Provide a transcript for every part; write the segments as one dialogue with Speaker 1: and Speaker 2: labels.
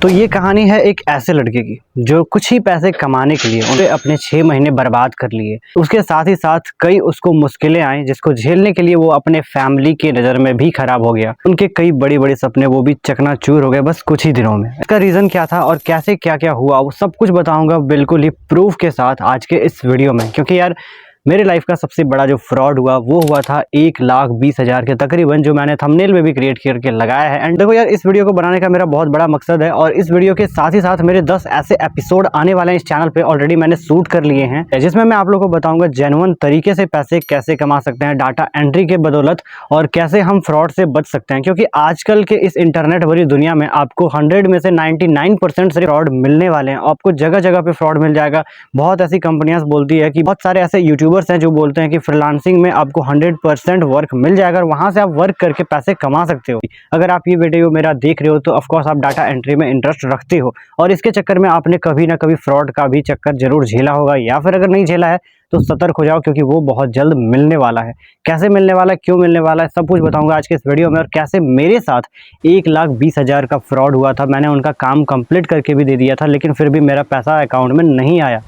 Speaker 1: तो ये कहानी है एक ऐसे लड़के की जो कुछ ही पैसे कमाने के लिए उन्होंने अपने 6 महीने बर्बाद कर लिए। उसके साथ ही साथ कई उसको मुश्किलें आई जिसको झेलने के लिए वो अपने फैमिली की नज़र में भी खराब हो गया। उनके कई बड़े बड़े सपने वो भी चकनाचूर हो गए बस कुछ ही दिनों में। इसका रीज़न क्या था और कैसे क्या क्या हुआ वो सब कुछ बताऊंगा बिल्कुल ही प्रूफ के साथ आज के इस वीडियो में, क्योंकि यार मेरे लाइफ का सबसे बड़ा जो फ्रॉड हुआ वो हुआ था 1,20,000 के तकरीबन, जो मैंने थंबनेल में भी क्रिएट करके लगाया है। एंड देखो यार, इस वीडियो को बनाने का मेरा बहुत बड़ा मकसद है और इस वीडियो के साथ ही साथ मेरे 10 ऐसे एपिसोड आने वाले हैं इस चैनल पे, ऑलरेडी मैंने शूट कर लिए हैं, जिसमें मैं आप लोगों को बताऊंगा जेन्युइन तरीके से पैसे कैसे कमा सकते हैं डाटा एंट्री के बदौलत और कैसे हम फ्रॉड से बच सकते हैं। क्योंकि आजकल के इस इंटरनेट भरी दुनिया में आपको 100 में से 99% से फ्रॉड मिलने वाले हैं। आपको जगह जगह पे फ्रॉड मिल जाएगा। बहुत ऐसी कंपनियां बोलती है कि बहुत सारे ऐसे यूट्यूबर्स हैं जो बोलते हैं कि फ्रीलांसिंग में आपको 100% वर्क मिल जाएगा और वहां से आप वर्क करके पैसे कमा सकते हो। अगर आप ये वीडियो मेरा देख रहे हो तो ऑफकोर्स आप डाटा एंट्री में इंटरेस्ट रखते हो और इसके चक्कर में आपने कभी ना कभी फ्रॉड का भी चक्कर जरूर झेला होगा, या फिर अगर नहीं झेला है तो सतर्क हो जाओ क्योंकि वो बहुत जल्द मिलने वाला है। कैसे मिलने वाला है, क्यों मिलने वाला है, सब कुछ बताऊंगा आज के इस वीडियो में। और कैसे मेरे साथ 1,20,000 का फ्रॉड हुआ था। मैंने उनका काम कंप्लीट करके भी दे दिया था लेकिन फिर भी मेरा पैसा अकाउंट में नहीं आया।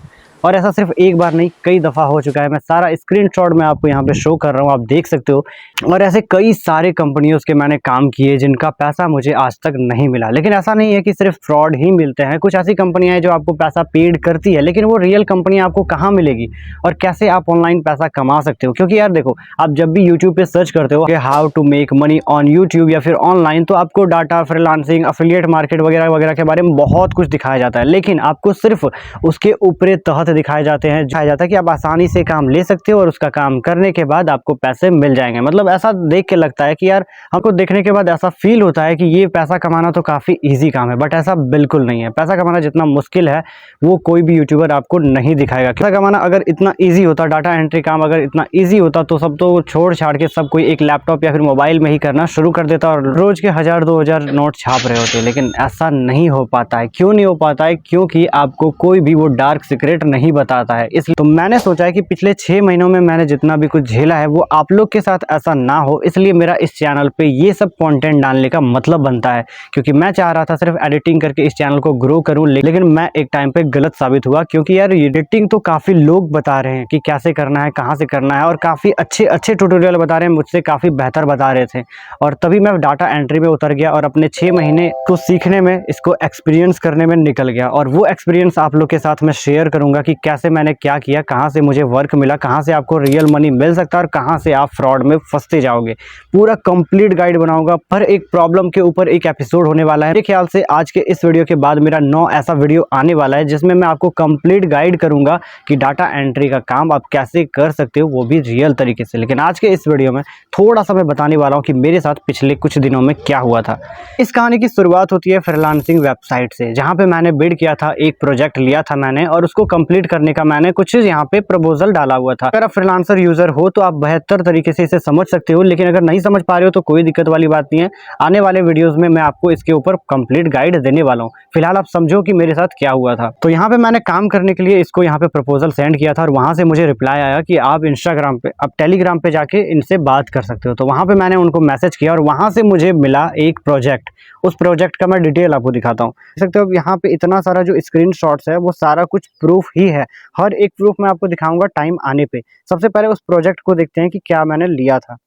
Speaker 1: और ऐसा सिर्फ एक बार नहीं, कई दफ़ा हो चुका है। मैं सारा स्क्रीनशॉट में आपको यहाँ पे शो कर रहा हूँ, आप देख सकते हो। और ऐसे कई सारे कंपनियों के मैंने काम किए जिनका पैसा मुझे आज तक नहीं मिला। लेकिन ऐसा नहीं है कि सिर्फ फ्रॉड ही मिलते हैं, कुछ ऐसी कंपनियां हैं जो आपको पैसा पेड करती है, लेकिन वो रियल कंपनी आपको कहाँ मिलेगी और कैसे आप ऑनलाइन पैसा कमा सकते हो। क्योंकि यार देखो, आप जब भी यूट्यूब पे सर्च करते हो कि how to make money on YouTube या फिर ऑनलाइन, तो आपको डाटा, फ्रीलांसिंग, एफिलिएट मार्केट वगैरह वगैरह के बारे में बहुत कुछ दिखाया जाता है, लेकिन आपको सिर्फ उसके ऊपरी तहत दिखाए जाते हैं। दिखाया जाता है कि आप आसानी से काम ले सकते हो और उसका काम करने के बाद आपको पैसे मिल जाएंगे। मतलब ऐसा देख के लगता है कि यार, हमको देखने के बाद ऐसा फील होता है कि ये पैसा कमाना तो काफ़ी इजी काम है, बट ऐसा बिल्कुल नहीं है। पैसा कमाना जितना मुश्किल है वो कोई भी यूट्यूबर आपको नहीं दिखाएगा। पैसा कमाना अगर इतना ईजी होता, डाटा एंट्री काम अगर इतना ईजी होता तो सब तो छोड़ छाड़ के सब कोई एक लैपटॉप या फिर मोबाइल में ही करना शुरू कर देता और रोज के 1,000-2,000 नोट छाप रहे होते। लेकिन ऐसा नहीं हो पाता है। क्यों नहीं हो पाता है? क्योंकि आपको कोई भी वो डार्क सीक्रेट नहीं बताता है। इसलिए तो मैंने सोचा है कि पिछले 6 महीनों में मैंने जितना भी कुछ झेला है वो आप लोग के साथ ऐसा ना हो, इसलिए मेरा इस चैनल पे ये सब कंटेंट डालने का मतलब बनता है। क्योंकि मैं चाह रहा था सिर्फ एडिटिंग करके इस चैनल को ग्रो करूं, लेकिन मैं एक टाइम पे गलत साबित हुआ। क्योंकि यार एडिटिंग तो काफ़ी लोग बता रहे हैं कि कैसे करना है, कहाँ से करना है, और काफ़ी अच्छे अच्छे ट्यूटोरियल बता रहे हैं, मुझसे काफ़ी बेहतर बता रहे थे। और तभी मैं डाटा एंट्री में उतर गया और अपने 6 महीने को सीखने में, इसको एक्सपीरियंस करने में निकल गया। और वो एक्सपीरियंस आप लोग के साथ मैं शेयर करूंगा कि कैसे मैंने क्या किया, कहाँ से मुझे वर्क मिला, कहाँ से आपको रियल मनी मिल सकता है और कहाँ से आप फ्रॉड में फंसते जाओगे। पूरा कंप्लीट गाइड बनाऊंगा। पर एक प्रॉब्लम के ऊपर एक एपिसोड होने वाला है। मेरे ख्याल से आज के इस वीडियो के बाद मेरा 9 ऐसा वीडियो आने वाला है जिसमें मैं आपको कंप्लीट गाइड करूंगा कि डाटा एंट्री का काम आप कैसे कर सकते हो, वो भी रियल तरीके से। लेकिन आज के इस वीडियो में थोड़ा सा मैं बताने वाला हूँ कि मेरे साथ पिछले कुछ दिनों में क्या हुआ था। इस कहानी की शुरुआत होती है फ्रीलांसिंग वेबसाइट से, जहाँ पे मैंने बिड किया था, एक प्रोजेक्ट लिया था मैंने और उसको कंप्लीट करने का मैंने कुछ यहाँ पे प्रपोजल डाला हुआ था। अगर आप फ्रीलांसर यूजर हो तो आप बेहतर तरीके से इसे समझ सकते हो, लेकिन अगर नहीं समझ पा रहे हो तो कोई दिक्कत वाली बात नहीं है। आने वाले वीडियोस में मैं आपको इसके ऊपर कंप्लीट गाइड देने वाला हूँ। फिलहाल आप समझो कि मेरे साथ क्या हुआ था। तो यहाँ पे मैंने काम करने के लिए इसको यहाँ पे प्रपोजल सेंड किया था और वहां से मुझे रिप्लाई आया कि आप इंस्टाग्राम पे, आप टेलीग्राम पे जाके इनसे बात कर सकते हो। तो वहां पे मैंने उनको मैसेज किया और वहां से मुझे मिला एक प्रोजेक्ट। उस प्रोजेक्ट का मैं डिटेल आपको दिखाता हूँ। देख सकते हो यहाँ पे इतना सारा जो स्क्रीनशॉट्स है वो सारा कुछ प्रूफ ही है। हर एक प्रूफ मैं आपको दिखाऊंगा टाइम आने पे। सबसे पहले उस प्रोजेक्ट को देखते हैं कि क्या मैंने लिया था।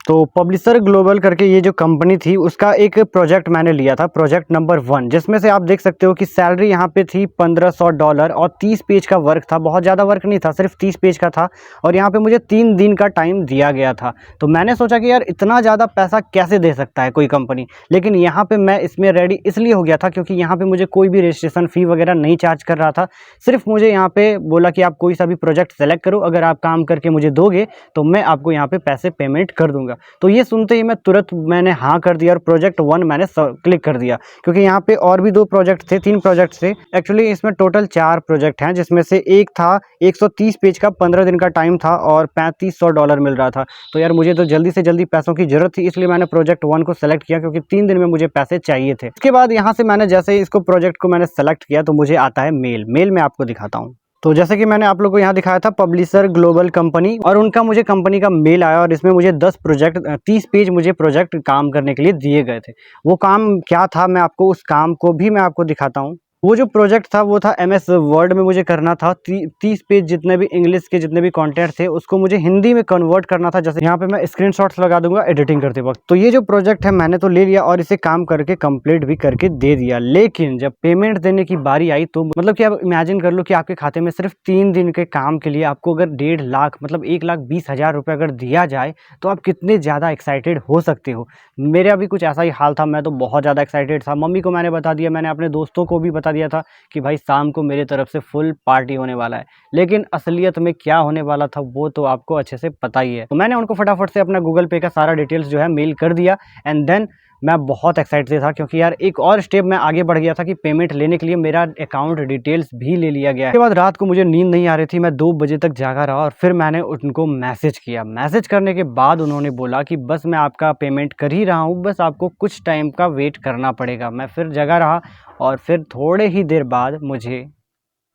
Speaker 1: तो पब्लिशर ग्लोबल करके ये जो कंपनी थी उसका एक प्रोजेक्ट मैंने लिया था, प्रोजेक्ट नंबर 1, जिसमें से आप देख सकते हो कि सैलरी यहाँ पे थी $1,500 और 30 पेज का वर्क था। बहुत ज़्यादा वर्क नहीं था, सिर्फ 30 पेज का था और यहाँ पे मुझे 3 दिन का टाइम दिया गया था। तो मैंने सोचा कि यार इतना ज़्यादा पैसा कैसे दे सकता है कोई कंपनी। लेकिन यहाँ पर मैं इसमें रेडी इसलिए हो गया था क्योंकि यहाँ पर मुझे कोई भी रजिस्ट्रेशन फ़ी वगैरह नहीं चार्ज कर रहा था। सिर्फ मुझे यहाँ पर बोला कि आप कोई सा भी प्रोजेक्ट सेलेक्ट करो, अगर आप काम करके मुझे दोगे तो मैं आपको यहाँ पर पैसे पेमेंट कर दूँगा। तो ये सुनते ही मैं तुरंत मैंने हाँ कर दिया और प्रोजेक्ट 1 मैंने क्लिक कर दिया। क्योंकि यहाँ पे और भी 2 प्रोजेक्ट थे, 3 प्रोजेक्ट थे एक्चुअली। इसमें टोटल 4 प्रोजेक्ट हैं, जिसमें से एक था 130 पेज का, 15 दिन का टाइम था और $3,500 मिल रहा था। तो यार मुझे तो जल्दी से जल्दी पैसों की जरूरत थी, इसलिए मैंने प्रोजेक्ट 1 को सेलेक्ट किया क्योंकि 3 दिन में मुझे पैसे चाहिए थे। उसके बाद यहाँ से मैंने जैसे ही इसको प्रोजेक्ट को मैंने सेलेक्ट किया तो मुझे आता है मेल मैं आपको दिखाता हूँ। तो जैसे कि मैंने आप लोगों को यहाँ दिखाया था पब्लिशर ग्लोबल कंपनी, और उनका मुझे कंपनी का मेल आया और इसमें मुझे 30 पेज मुझे प्रोजेक्ट काम करने के लिए दिए गए थे। वो काम क्या था, मैं आपको उस काम को भी मैं आपको दिखाता हूँ। वो जो प्रोजेक्ट था वो था MS वर्ड में मुझे करना था। 30 पेज जितने भी इंग्लिश के जितने भी कंटेंट थे उसको मुझे हिंदी में कन्वर्ट करना था। जैसे यहाँ पे मैं स्क्रीनशॉट्स लगा दूंगा एडिटिंग करते वक्त। तो ये जो प्रोजेक्ट है मैंने तो ले लिया और इसे काम करके कंप्लीट भी करके दे दिया। लेकिन जब पेमेंट देने की बारी आई तो मतलब कि आप इमेजिन कर लो कि आपके खाते में सिर्फ 3 दिन के काम के लिए आपको अगर 1.5 लाख मतलब 1,20,000 रुपये अगर दिया जाए तो आप कितने ज़्यादा एक्साइटेड हो सकते हो। मेरा भी कुछ ऐसा ही हाल था, मैं तो बहुत ज़्यादा एक्साइटेड था। मम्मी को मैंने बता दिया, मैंने अपने दोस्तों को भी बता दिया था कि भाई शाम को मेरी तरफ से फुल पार्टी होने वाला है। लेकिन असलियत में क्या होने वाला था वो तो आपको अच्छे से पता ही है। तो मैंने उनको फटाफट से अपना गूगल पे का सारा डिटेल्स जो है मेल कर दिया एंड देन मैं बहुत एक्साइटेड था क्योंकि यार एक और स्टेप मैं आगे बढ़ गया था कि पेमेंट लेने के लिए मेरा अकाउंट डिटेल्स भी ले लिया गया है। उसके बाद रात को मुझे नींद नहीं आ रही थी, मैं 2 बजे तक जागा रहा और फिर मैंने उनको मैसेज किया। मैसेज करने के बाद उन्होंने बोला कि बस मैं आपका पेमेंट कर ही रहा हूँ, बस आपको कुछ टाइम का वेट करना पड़ेगा। मैं फिर जगा रहा और फिर थोड़े ही देर बाद मुझे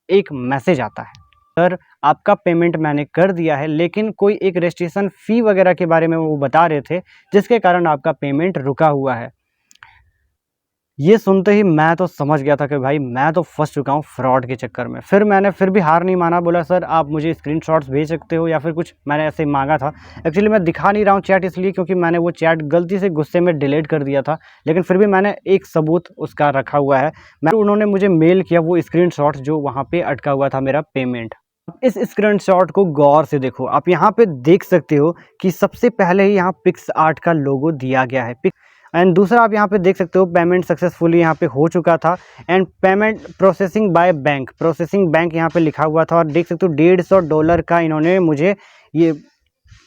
Speaker 1: एक मैसेज आता है, सर आपका पेमेंट मैंने कर दिया है, लेकिन कोई एक रजिस्ट्रेशन फ़ी वगैरह के बारे में वो बता रहे थे जिसके कारण आपका पेमेंट रुका हुआ है। ये सुनते ही मैं तो समझ गया था कि भाई मैं तो फंस चुका हूँ फ्रॉड के चक्कर में। फिर मैंने फिर भी हार नहीं माना, बोला सर आप मुझे स्क्रीनशॉट्स भेज सकते हो या फिर कुछ, मैंने ऐसे ही मांगा था। एक्चुअली मैं दिखा नहीं रहा हूँ चैट इसलिए क्योंकि मैंने वो चैट गलती से गुस्से में डिलीट कर दिया था, लेकिन फिर भी मैंने एक सबूत उसका रखा हुआ है। उन्होंने मुझे मेल किया वो स्क्रीनशॉट जो वहाँ पे अटका हुआ था मेरा पेमेंट। इस स्क्रीनशॉट को गौर से देखो, आप यहाँ पे देख सकते हो कि सबसे पहले ही यहाँ पिक्सआर्ट का लोगो दिया गया है एंड दूसरा आप यहाँ पे देख सकते हो पेमेंट सक्सेसफुली यहाँ पे हो चुका था and payment processing by bank यहाँ पे लिखा हुआ था और देख सकते हो $150 का इन्होंने मुझे ये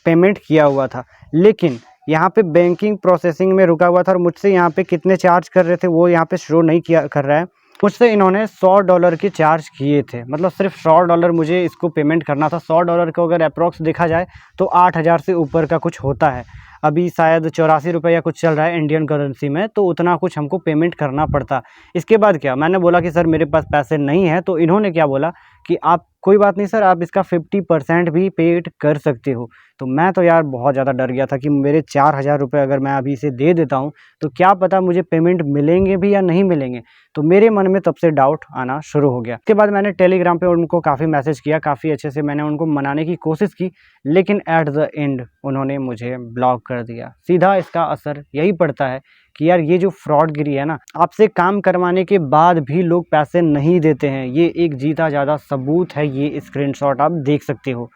Speaker 1: पेमेंट किया हुआ था। लेकिन यहाँ पे बैंकिंग प्रोसेसिंग में रुका हुआ था और मुझसे यहाँ पे कितने चार्ज कर रहे थे वो यहाँ पे शो नहीं किया कर रहा है। मुझसे इन्होंने $100 के चार्ज किए थे, मतलब सिर्फ $100 मुझे इसको पेमेंट करना था। $100 को अगर अप्रॉक्स देखा जाए तो 8,000 से ऊपर का कुछ होता है। अभी शायद 84 रुपये या कुछ चल रहा है इंडियन करेंसी में, तो उतना कुछ हमको पेमेंट करना पड़ता। इसके बाद क्या, मैंने बोला कि सर मेरे पास पैसे नहीं हैं, तो इन्होंने क्या बोला कि आप कोई बात नहीं सर, आप इसका 50% भी पेड कर सकते हो। तो मैं तो यार बहुत ज़्यादा डर गया था कि मेरे 4,000 रुपये अगर मैं अभी इसे दे देता हूँ तो क्या पता मुझे पेमेंट मिलेंगे भी या नहीं मिलेंगे। तो मेरे मन में तब से डाउट आना शुरू हो गया। उसके बाद मैंने टेलीग्राम पे उनको काफ़ी मैसेज किया, काफ़ी अच्छे से मैंने उनको मनाने की कोशिश की, लेकिन एट द एंड उन्होंने मुझे ब्लॉक कर दिया। सीधा इसका असर यही पड़ता है कि यार ये जो फ्रॉडगिरी है ना, आपसे काम करवाने के बाद भी लोग पैसे नहीं देते हैं। ये एक जीता ज़्यादा सबूत है, ये स्क्रीनशॉट आप देख सकते हो।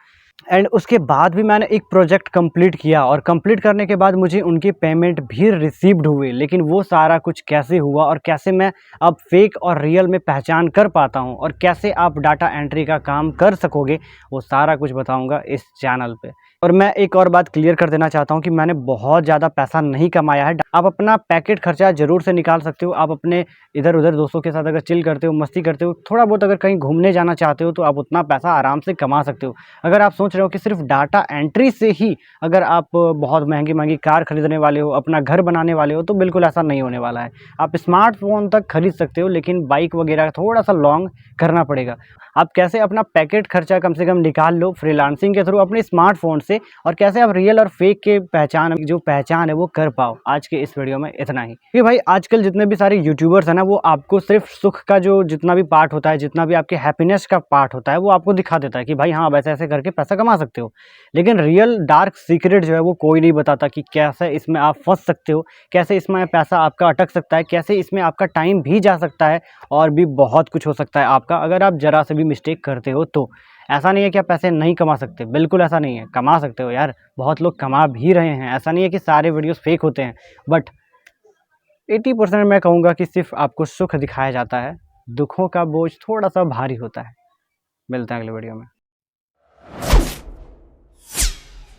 Speaker 1: एंड उसके बाद भी मैंने एक प्रोजेक्ट कंप्लीट किया और कंप्लीट करने के बाद मुझे उनके पेमेंट भी रिसीव्ड हुए। लेकिन वो सारा कुछ कैसे हुआ और कैसे मैं अब फेक और रियल में पहचान कर पाता हूँ और कैसे आप डाटा एंट्री का काम कर सकोगे, वो सारा कुछ बताऊँगा इस चैनल पे। और मैं एक और बात क्लियर कर देना चाहता हूँ कि मैंने बहुत ज़्यादा पैसा नहीं कमाया है। आप अपना पैकेट खर्चा ज़रूर से निकाल सकते हो। आप अपने इधर उधर दोस्तों के साथ अगर चिल करते हो, मस्ती करते हो, थोड़ा बहुत अगर कहीं घूमने जाना चाहते हो तो आप उतना पैसा आराम से कमा सकते हो। अगर आप सोच रहे हो कि सिर्फ डाटा एंट्री से ही अगर आप बहुत महंगी महंगी कार खरीदने वाले हो, अपना घर बनाने वाले हो, तो बिल्कुल ऐसा नहीं होने वाला है। आप स्मार्टफोन तक खरीद सकते हो, लेकिन बाइक वगैरह थोड़ा सा लॉन्ग करना पड़ेगा। आप कैसे अपना पैकेट खर्चा कम से कम निकाल लो फ्रीलांसिंग के थ्रू अपने स्मार्टफोन से, और कैसे आप रियल और फेक के पहचान है वो कर पाओ। आज के इस वीडियो में इतना ही। कि भाई आजकल जितने भी सारे यूट्यूबर्स हैं ना, वो आपको सिर्फ सुख का जो जितना भी पार्ट होता है, जितना भी आपके हैप्पीनेस का पार्ट होता है, वो आपको दिखा देता है कि भाई हाँ वैसे ऐसे करके पैसा कमा सकते हो। लेकिन रियल डार्क सीक्रेट जो है वो कोई नहीं बताता कि कैसे इसमें आप फंस सकते हो, कैसे इसमें पैसा आपका अटक सकता है, कैसे इसमें आपका टाइम भी जा सकता है और भी बहुत कुछ हो सकता है आपका, अगर आप जरा से भी मिस्टेक करते हो तो। ऐसा नहीं है कि आप पैसे नहीं कमा सकते, बिल्कुल ऐसा नहीं है, कमा सकते हो यार, बहुत लोग कमा भी रहे हैं। ऐसा नहीं है कि सारे वीडियोस फेक होते हैं, बट 80% मैं कहूँगा कि सिर्फ आपको सुख दिखाया जाता है, दुखों का बोझ थोड़ा सा भारी होता है। मिलते हैं अगले वीडियो में।